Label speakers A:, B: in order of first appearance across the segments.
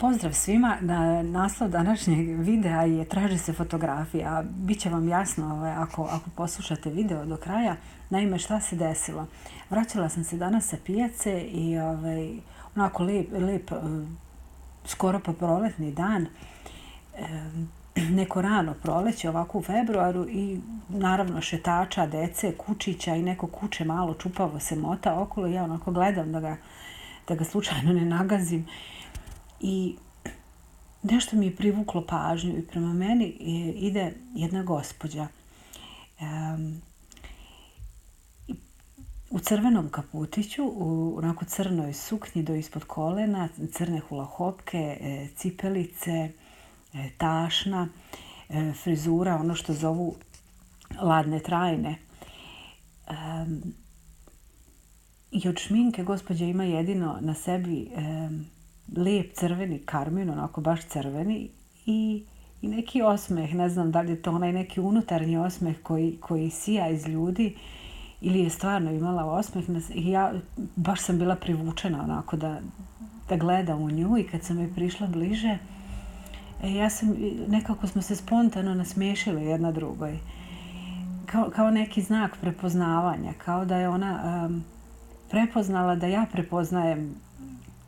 A: Pozdrav svima, naslov današnjeg videa je traži se fotografija. Biće vam jasno ako poslušate video do kraja. Naime, šta se desilo? Vraćala sam se danas sa pijace i onako lep skoro pa proletni dan, neko rano proleće ovako u februaru i naravno šetača, dece, kučića i neko kuće malo čupavo se mota okolo. Ja onako gledam da ga slučajno ne nagazim. I nešto mi je privuklo pažnju i prema meni ide jedna gospođa u crvenom kaputiću, u onako crnoj suknji do ispod kolena, crne hulahopke, cipelice, tašna, frizura, ono što zovu ladne trajne. I od šminke gospođa ima jedino na sebi lijep crveni karmin, onako baš crveni, i neki osmeh, ne znam da li je to onaj neki unutarnji osmeh koji sija iz ljudi ili je stvarno imala osmeh. I ja baš sam bila privučena onako da gledam u nju, i kad sam joj prišla bliže, nekako smo se spontano nasmiješile jedna drugoj. Kao neki znak prepoznavanja, kao da je ona prepoznala da ja prepoznajem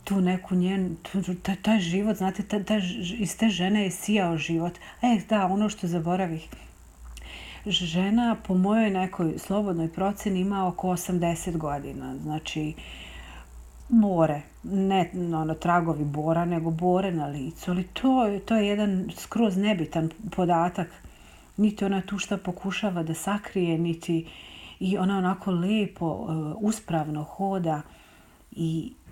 A: tu neku taj život, znate, iz te žene je sijao život. Da, ono što zaboravih. Žena po mojoj nekoj slobodnoj proceni ima oko 80 godina. Znači, bore. Ne tragovi bora, nego bore na licu. Ali to je jedan skroz nebitan podatak. Niti ona tu šta pokušava da sakrije, niti i ona onako lepo, uspravno hoda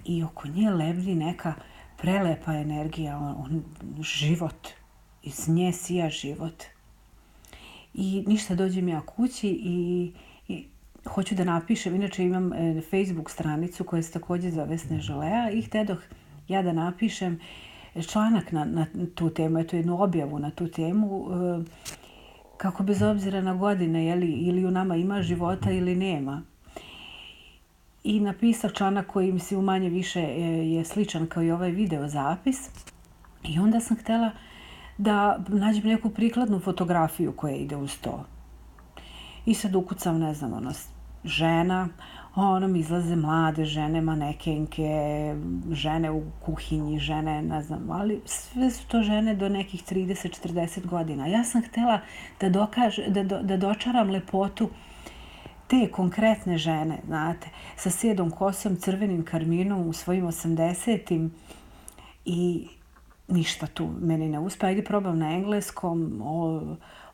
A: i oko nje lebdi neka prelepa energija, život. Iz nje sija život. I ništa, dođem ja kući i hoću da napišem, inače imam Facebook stranicu koja se također zove Snežalea, i htedoh ja da napišem članak na tu temu, eto jednu objavu na tu temu, kako bez obzira na godine, ili u nama ima života ili nema. I napisao članak koji mi se manje više je sličan kao i ovaj video zapis. I onda sam htjela da nađem neku prikladnu fotografiju koja ide uz to. I sad ukucam, ne znam, žena, mi izlaze mlade žene, manekenke, žene u kuhinji, žene, ne znam, ali sve su to žene do nekih 30-40 godina. Ja sam htjela da dočaram lepotu te konkretne žene, znate, sa sjedom kosom, crvenim karminom u svojim 80-im, i ništa tu meni ne uspe. Ajde probam na engleskom.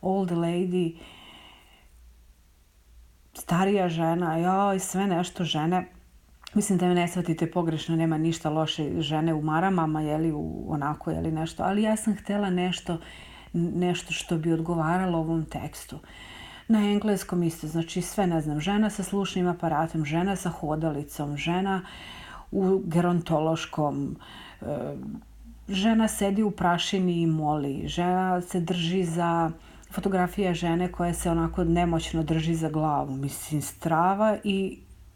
A: Old lady, starija žena, sve nešto žene. Mislim da me ne shvatite pogrešno, nema ništa loše žene u maramama, onako, nešto. Ali ja sam htjela nešto što bi odgovaralo ovom tekstu. Na engleskom isto, znači sve, ne znam, žena sa slušnim aparatom, žena sa hodalicom, žena u gerontološkom, žena sedi u prašini i moli, žena se drži za, fotografija žene koja se onako nemoćno drži za glavu, mislim, strava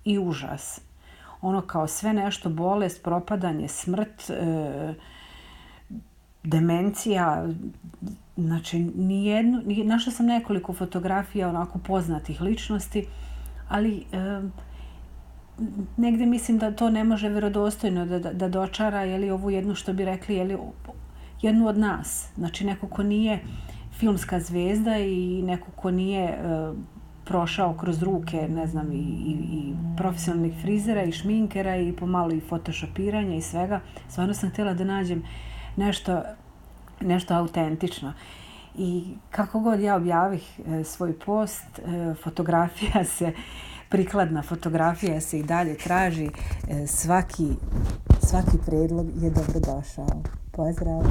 A: i užas. Ono kao sve nešto, bolest, propadanje, smrt, demencija. Znači, našla sam nekoliko fotografija onako poznatih ličnosti, ali negdje mislim da to ne može vjerodostojno da dočara ovu jednu, što bi rekli, jednu od nas. Znači, neko ko nije filmska zvezda i neko ko nije prošao kroz ruke, ne znam, i profesionalnih frizera i šminkera i pomalo i photoshopiranja i svega. Stvarno sam htjela da nađem nešto autentično. I kako god ja objavih svoj post, prikladna fotografija se i dalje traži. Svaki predlog je dobrodošao. Pozdrav!